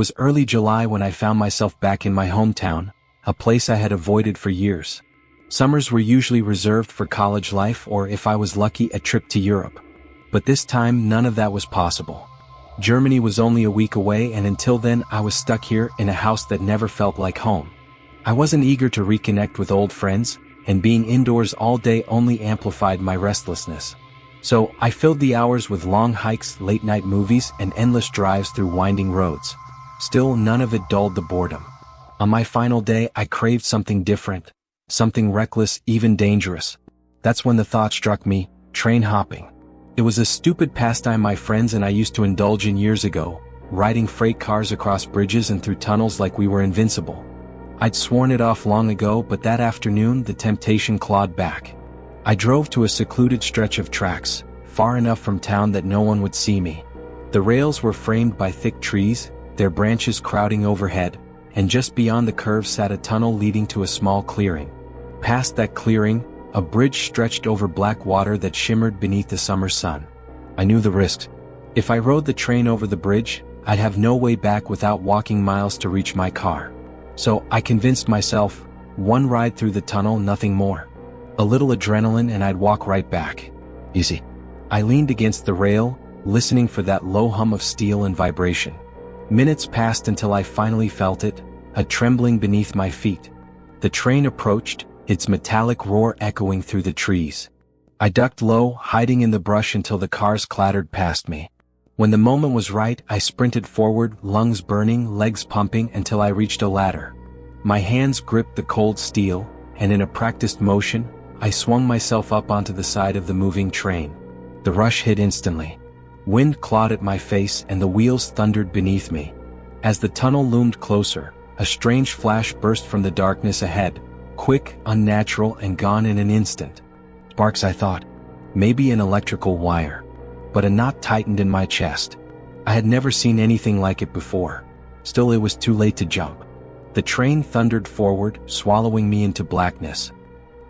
was early July when I found myself back in my hometown, a place I had avoided for years. Summers were usually reserved for college life or, if I was lucky, a trip to Europe. But this time, none of that was possible. Germany was only a week away, and until then I was stuck here in a house that never felt like home. I wasn't eager to reconnect with old friends, and being indoors all day only amplified my restlessness. So, I filled the hours with long hikes, late-night movies, and endless drives through winding roads. Still, none of it dulled the boredom. On my final day, I craved something different. Something reckless, even dangerous. That's when the thought struck me: train hopping. It was a stupid pastime my friends and I used to indulge in years ago, riding freight cars across bridges and through tunnels like we were invincible. I'd sworn it off long ago, but that afternoon the temptation clawed back. I drove to a secluded stretch of tracks, far enough from town that no one would see me. The rails were framed by thick trees, their branches crowding overhead, and just beyond the curve sat a tunnel leading to a small clearing. Past that clearing, a bridge stretched over black water that shimmered beneath the summer sun. I knew the risks. If I rode the train over the bridge, I'd have no way back without walking miles to reach my car. So I convinced myself, one ride through the tunnel, nothing more. A little adrenaline and I'd walk right back. Easy. I leaned against the rail, listening for that low hum of steel and vibration. Minutes passed until I finally felt it, a trembling beneath my feet. The train approached, its metallic roar echoing through the trees. I ducked low, hiding in the brush until the cars clattered past me. When the moment was right, I sprinted forward, lungs burning, legs pumping, until I reached a ladder. My hands gripped the cold steel, and in a practiced motion, I swung myself up onto the side of the moving train. The rush hit instantly. Wind clawed at my face and the wheels thundered beneath me. As the tunnel loomed closer, a strange flash burst from the darkness ahead. Quick, unnatural, and gone in an instant. Sparks, I thought. Maybe an electrical wire. But a knot tightened in my chest. I had never seen anything like it before. Still, it was too late to jump. The train thundered forward, swallowing me into blackness.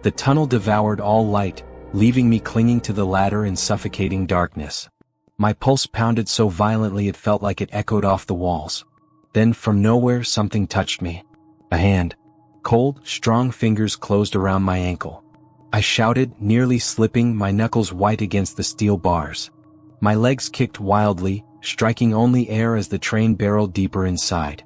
The tunnel devoured all light, leaving me clinging to the ladder in suffocating darkness. My pulse pounded so violently it felt like it echoed off the walls. Then, from nowhere, something touched me. A hand. Cold, strong fingers closed around my ankle. I shouted, nearly slipping, my knuckles white against the steel bars. My legs kicked wildly, striking only air as the train barreled deeper inside.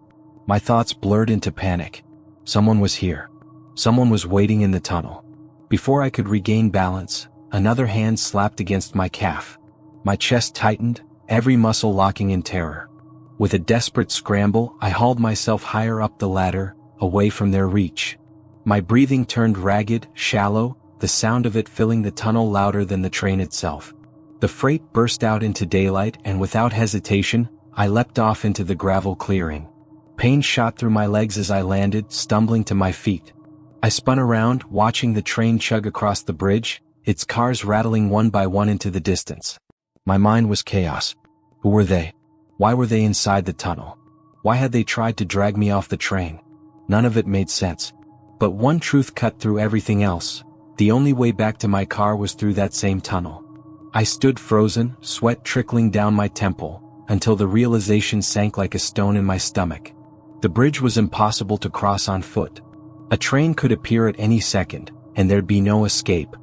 My thoughts blurred into panic. Someone was here. Someone was waiting in the tunnel. Before I could regain balance, another hand slapped against my calf. My chest tightened, every muscle locking in terror. With a desperate scramble, I hauled myself higher up the ladder, away from their reach. My breathing turned ragged, shallow, the sound of it filling the tunnel louder than the train itself. The freight burst out into daylight, and without hesitation, I leapt off into the gravel clearing. Pain shot through my legs as I landed, stumbling to my feet. I spun around, watching the train chug across the bridge, its cars rattling one by one into the distance. My mind was chaos. Who were they? Why were they inside the tunnel? Why had they tried to drag me off the train? None of it made sense. But one truth cut through everything else. The only way back to my car was through that same tunnel. I stood frozen, sweat trickling down my temple, until the realization sank like a stone in my stomach. The bridge was impossible to cross on foot. A train could appear at any second, and there'd be no escape.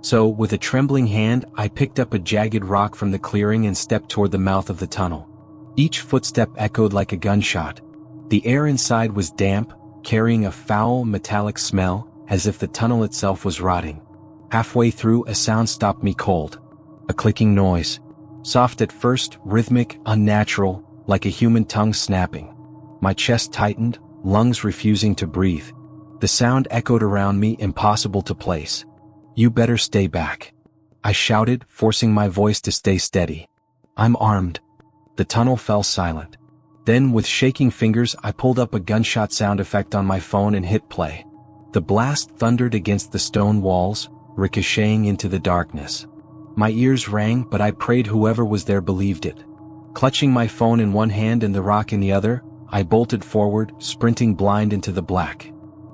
So, with a trembling hand, I picked up a jagged rock from the clearing and stepped toward the mouth of the tunnel. Each footstep echoed like a gunshot. The air inside was damp, carrying a foul, metallic smell, as if the tunnel itself was rotting. Halfway through, a sound stopped me cold. A clicking noise. Soft at first, rhythmic, unnatural, like a human tongue snapping. My chest tightened, lungs refusing to breathe. The sound echoed around me, impossible to place. "You better stay back," I shouted, forcing my voice to stay steady. "I'm armed." The tunnel fell silent. Then, with shaking fingers, I pulled up a gunshot sound effect on my phone and hit play. The blast thundered against the stone walls, ricocheting into the darkness. My ears rang, but I prayed whoever was there believed it. Clutching my phone in one hand and the rock in the other, I bolted forward, sprinting blind into the black.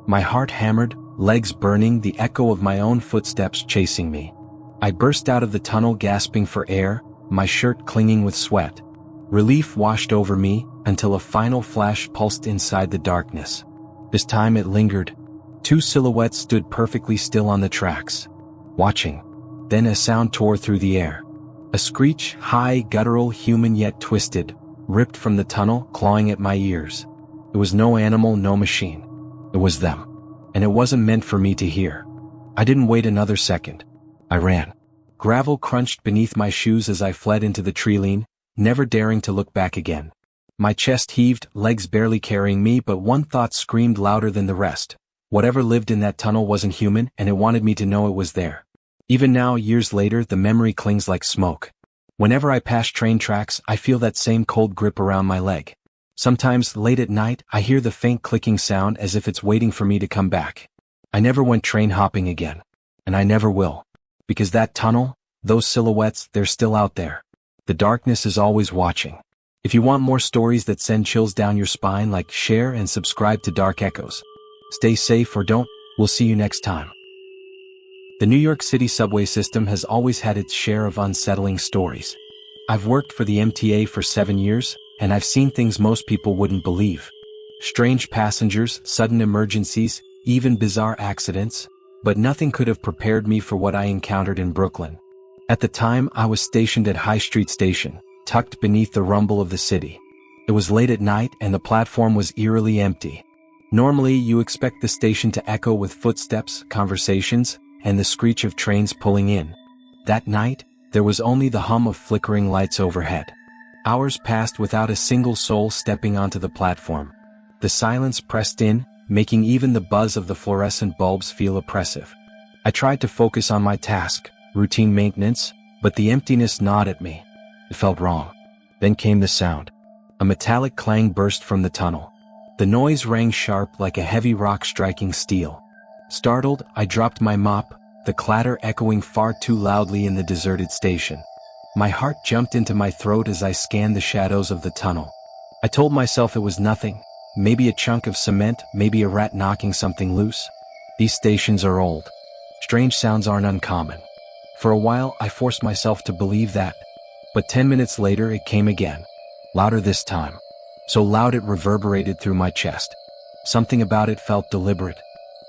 My heart hammered, legs burning, the echo of my own footsteps chasing me. I burst out of the tunnel gasping for air, my shirt clinging with sweat. Relief washed over me until a final flash pulsed inside the darkness. This time it lingered. Two silhouettes stood perfectly still on the tracks, watching. Then a sound tore through the air. A screech, high, guttural, human yet twisted, ripped from the tunnel, clawing at my ears. It was no animal, no machine. It was them. And it wasn't meant for me to hear. I didn't wait another second. I ran. Gravel crunched beneath my shoes as I fled into the treeline, never daring to look back again. My chest heaved, legs barely carrying me, but one thought screamed louder than the rest. Whatever lived in that tunnel wasn't human, and it wanted me to know it was there. Even now, years later, the memory clings like smoke. Whenever I pass train tracks, I feel that same cold grip around my leg. Sometimes, late at night, I hear the faint clicking sound as if it's waiting for me to come back. I never went train hopping again. And I never will. Because that tunnel, those silhouettes, they're still out there. The darkness is always watching. If you want more stories that send chills down your spine, like, share and subscribe to Dark Echoes. Stay safe or don't. We'll see you next time. The New York City subway system has always had its share of unsettling stories. I've worked for the MTA for 7 years, and I've seen things most people wouldn't believe. Strange passengers, sudden emergencies, even bizarre accidents, but nothing could have prepared me for what I encountered in Brooklyn. At the time, I was stationed at High Street Station, tucked beneath the rumble of the city. It was late at night and the platform was eerily empty. Normally, you expect the station to echo with footsteps, conversations, and the screech of trains pulling in. That night, there was only the hum of flickering lights overhead. Hours passed without a single soul stepping onto the platform. The silence pressed in, making even the buzz of the fluorescent bulbs feel oppressive. I tried to focus on my task, routine maintenance, but the emptiness gnawed at me. It felt wrong. Then came the sound. A metallic clang burst from the tunnel. The noise rang sharp like a heavy rock striking steel. Startled, I dropped my mop, the clatter echoing far too loudly in the deserted station. My heart jumped into my throat as I scanned the shadows of the tunnel. I told myself it was nothing, maybe a chunk of cement, maybe a rat knocking something loose. These stations are old. Strange sounds aren't uncommon. For a while, I forced myself to believe that. But 10 minutes later, it came again. Louder this time. So loud it reverberated through my chest. Something about it felt deliberate.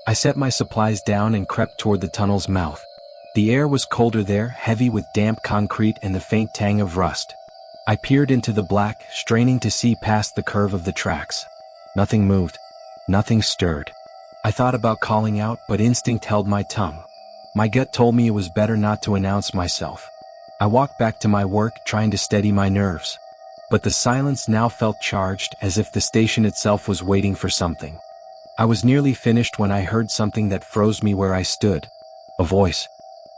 I set my supplies down and crept toward the tunnel's mouth. The air was colder there, heavy with damp concrete and the faint tang of rust. I peered into the black, straining to see past the curve of the tracks. Nothing moved. Nothing stirred. I thought about calling out, but instinct held my tongue. My gut told me it was better not to announce myself. I walked back to my work, trying to steady my nerves. But the silence now felt charged, as if the station itself was waiting for something. I was nearly finished when I heard something that froze me where I stood. A voice.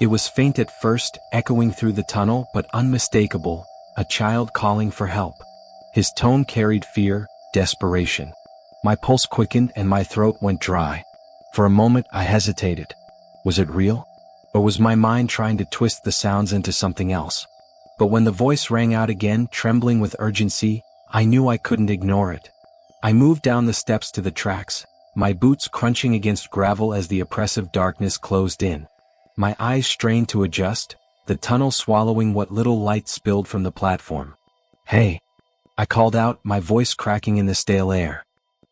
It was faint at first, echoing through the tunnel, but unmistakable, a child calling for help. His tone carried fear, desperation. My pulse quickened and my throat went dry. For a moment I hesitated. Was it real? Or was my mind trying to twist the sounds into something else? But when the voice rang out again, trembling with urgency, I knew I couldn't ignore it. I moved down the steps to the tracks, my boots crunching against gravel as the oppressive darkness closed in. My eyes strained to adjust, the tunnel swallowing what little light spilled from the platform. "Hey," I called out, my voice cracking in the stale air.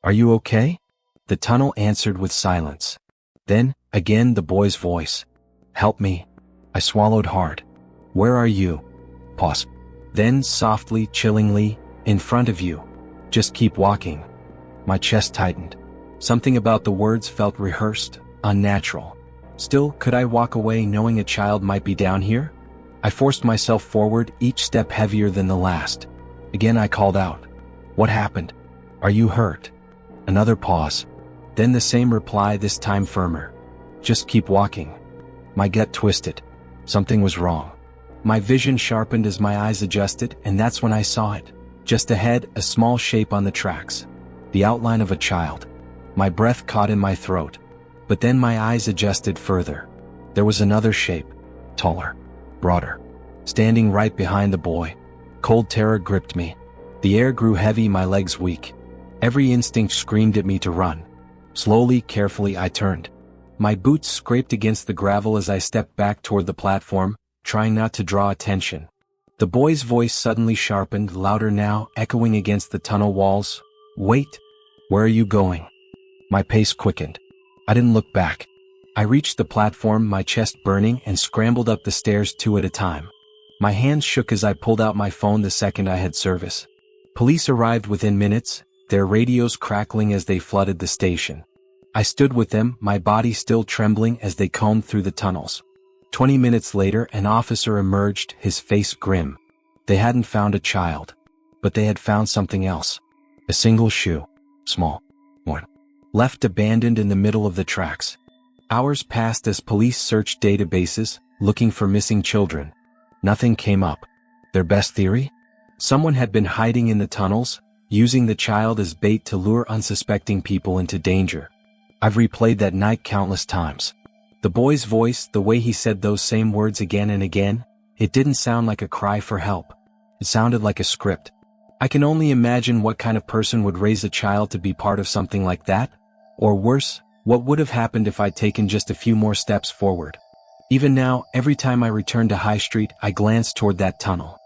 "Are you okay?" The tunnel answered with silence. Then, again the boy's voice. "Help me." I swallowed hard. "Where are you?" Pause. Then, softly, chillingly, "In front of you. Just keep walking." My chest tightened. Something about the words felt rehearsed, unnatural. Still, could I walk away knowing a child might be down here? I forced myself forward, each step heavier than the last. Again I called out. "What happened? Are you hurt?" Another pause. Then the same reply, this time firmer. "Just keep walking." My gut twisted. Something was wrong. My vision sharpened as my eyes adjusted, and that's when I saw it. Just ahead, a small shape on the tracks. The outline of a child. My breath caught in my throat. But then my eyes adjusted further. There was another shape. Taller. Broader. Standing right behind the boy. Cold terror gripped me. The air grew heavy, my legs weak. Every instinct screamed at me to run. Slowly, carefully, I turned. My boots scraped against the gravel as I stepped back toward the platform, trying not to draw attention. The boy's voice suddenly sharpened, louder now, echoing against the tunnel walls. "Wait! Where are you going?" My pace quickened. I didn't look back. I reached the platform, my chest burning, and scrambled up the stairs 2 at a time. My hands shook as I pulled out my phone the second I had service. Police arrived within minutes, their radios crackling as they flooded the station. I stood with them, my body still trembling as they combed through the tunnels. 20 minutes later, an officer emerged, his face grim. They hadn't found a child, but they had found something else. A single shoe. Small. One. Left abandoned in the middle of the tracks. Hours passed as police searched databases, looking for missing children. Nothing came up. Their best theory? Someone had been hiding in the tunnels, using the child as bait to lure unsuspecting people into danger. I've replayed that night countless times. The boy's voice, the way he said those same words again and again, it didn't sound like a cry for help. It sounded like a script. I can only imagine what kind of person would raise a child to be part of something like that. Or worse, what would have happened if I'd taken just a few more steps forward. Even now, every time I return to High Street, I glance toward that tunnel.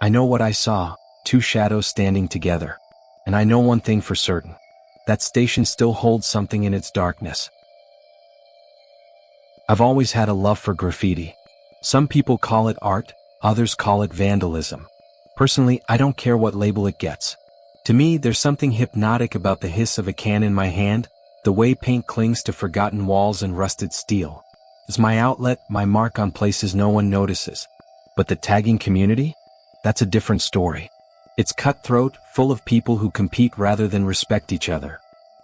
I know what I saw, 2 shadows standing together. And I know one thing for certain. That station still holds something in its darkness. I've always had a love for graffiti. Some people call it art, others call it vandalism. Personally, I don't care what label it gets. To me, there's something hypnotic about the hiss of a can in my hand, the way paint clings to forgotten walls and rusted steel. It's my outlet, my mark on places no one notices. But the tagging community? That's a different story. It's cutthroat, full of people who compete rather than respect each other.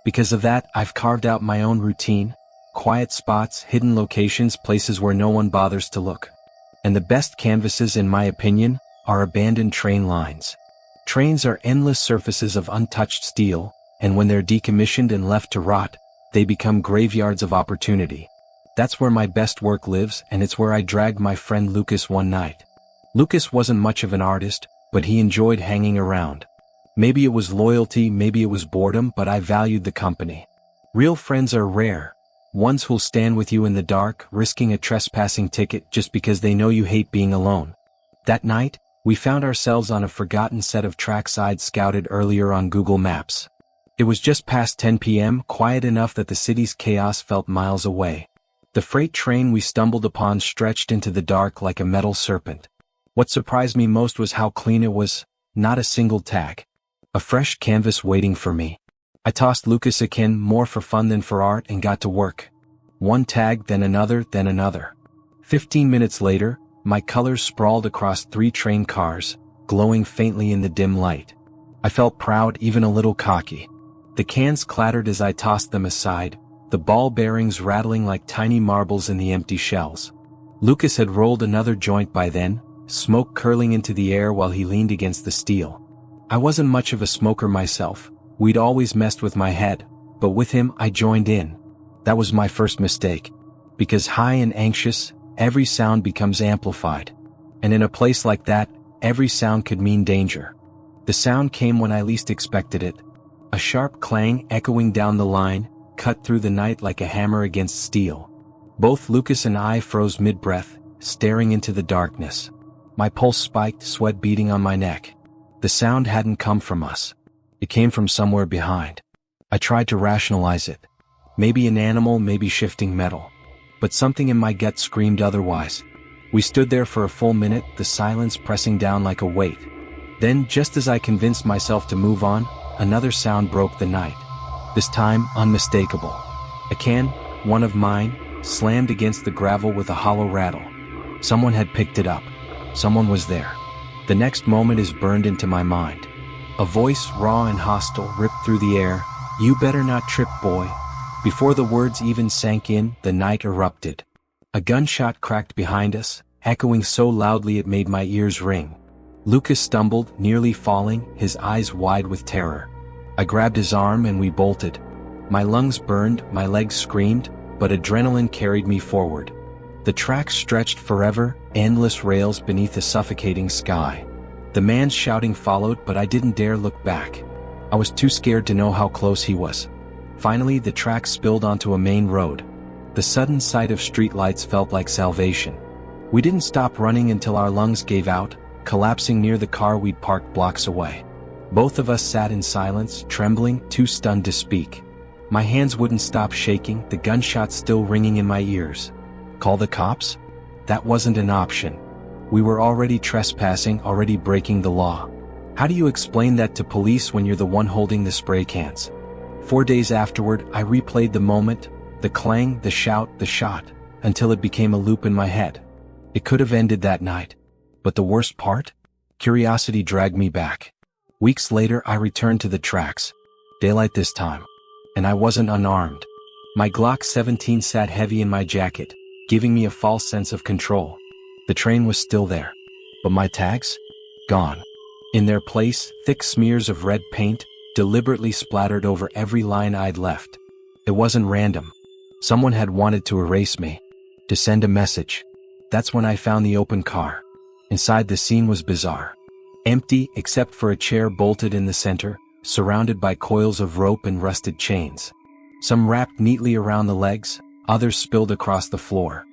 Because of that, I've carved out my own routine, quiet spots, hidden locations, places where no one bothers to look. And the best canvases, in my opinion, are abandoned train lines. Trains are endless surfaces of untouched steel, and when they're decommissioned and left to rot, they become graveyards of opportunity. That's where my best work lives, and it's where I dragged my friend Lucas one night. Lucas wasn't much of an artist, but he enjoyed hanging around. Maybe it was loyalty, maybe it was boredom, but I valued the company. Real friends are rare. Ones who'll stand with you in the dark, risking a trespassing ticket just because they know you hate being alone. That night, we found ourselves on a forgotten set of tracks I'd scouted earlier on Google Maps. It was just past 10 p.m., quiet enough that the city's chaos felt miles away. The freight train we stumbled upon stretched into the dark like a metal serpent. What surprised me most was how clean it was, not a single tag. A fresh canvas waiting for me. I tossed Lucas a can, more for fun than for art, and got to work. One tag, then another, then another. 15 minutes later, my colors sprawled across 3 train cars, glowing faintly in the dim light. I felt proud, even a little cocky. The cans clattered as I tossed them aside, the ball bearings rattling like tiny marbles in the empty shells. Lucas had rolled another joint by then, smoke curling into the air while he leaned against the steel. I wasn't much of a smoker myself, we'd always messed with my head, but with him I joined in. That was my first mistake. Because high and anxious, every sound becomes amplified. And in a place like that, every sound could mean danger. The sound came when I least expected it. A sharp clang echoing down the line, cut through the night like a hammer against steel. Both Lucas and I froze mid-breath, staring into the darkness. My pulse spiked, sweat beating on my neck. The sound hadn't come from us. It came from somewhere behind. I tried to rationalize it. Maybe an animal, maybe shifting metal. But something in my gut screamed otherwise. We stood there for a full minute, the silence pressing down like a weight. Then, just as I convinced myself to move on, another sound broke the night. This time, unmistakable. A can, one of mine, slammed against the gravel with a hollow rattle. Someone had picked it up. Someone was there. The next moment is burned into my mind. A voice, raw and hostile, ripped through the air. "You better not trip, boy." Before the words even sank in, the night erupted. A gunshot cracked behind us, echoing so loudly it made my ears ring. Lucas stumbled, nearly falling, his eyes wide with terror. I grabbed his arm and we bolted. My lungs burned, my legs screamed, but adrenaline carried me forward. The tracks stretched forever, endless rails beneath a suffocating sky. The man's shouting followed, but I didn't dare look back. I was too scared to know how close he was. Finally, the tracks spilled onto a main road. The sudden sight of streetlights felt like salvation. We didn't stop running until our lungs gave out, collapsing near the car we'd parked blocks away. Both of us sat in silence, trembling, too stunned to speak. My hands wouldn't stop shaking, the gunshots still ringing in my ears. Call the cops? That wasn't an option. We were already trespassing, already breaking the law. How do you explain that to police when you're the one holding the spray cans? 4 days afterward, I replayed the moment, the clang, the shout, the shot, until it became a loop in my head. It could have ended that night. But the worst part? Curiosity dragged me back. Weeks later, I returned to the tracks. Daylight this time. And I wasn't unarmed. My Glock 17 sat heavy in my jacket, giving me a false sense of control. The train was still there. But my tags? Gone. In their place, thick smears of red paint, deliberately splattered over every line I'd left. It wasn't random. Someone had wanted to erase me. To send a message. That's when I found the open car. Inside, the scene was bizarre. Empty, except for a chair bolted in the center, surrounded by coils of rope and rusted chains. Some wrapped neatly around the legs, others spilled across the floor.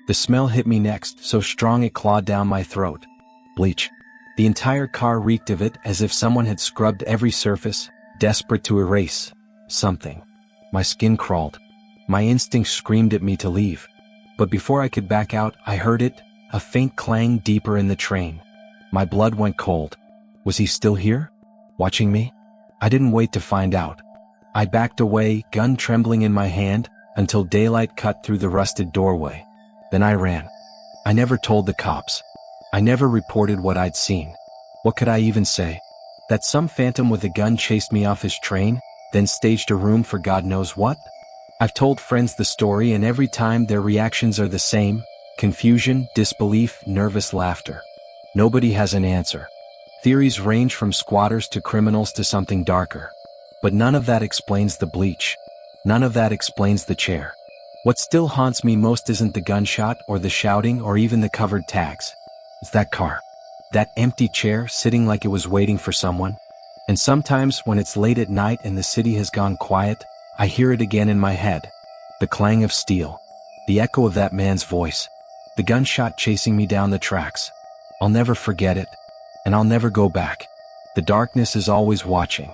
The smell hit me next, so strong it clawed down my throat. Bleach. The entire car reeked of it, as if someone had scrubbed every surface, desperate to erase something. My skin crawled. My instincts screamed at me to leave. But before I could back out, I heard it, a faint clang deeper in the train. My blood went cold. Was he still here? Watching me? I didn't wait to find out. I backed away, gun trembling in my hand, until daylight cut through the rusted doorway. Then I ran. I never told the cops. I never reported what I'd seen. What could I even say? That some phantom with a gun chased me off his train, then staged a room for God knows what? I've told friends the story, and every time their reactions are the same: confusion, disbelief, nervous laughter. Nobody has an answer. Theories range from squatters to criminals to something darker. But none of that explains the bleach. None of that explains the chair. What still haunts me most isn't the gunshot or the shouting or even the covered tags. It's that car. That empty chair sitting like it was waiting for someone. And sometimes when it's late at night and the city has gone quiet, I hear it again in my head. The clang of steel. The echo of that man's voice. The gunshot chasing me down the tracks. I'll never forget it. And I'll never go back. The darkness is always watching.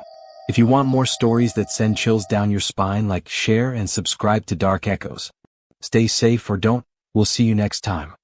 If you want more stories that send chills down your spine, like, share and subscribe to Dark Echoes. Stay safe or don't. We'll see you next time.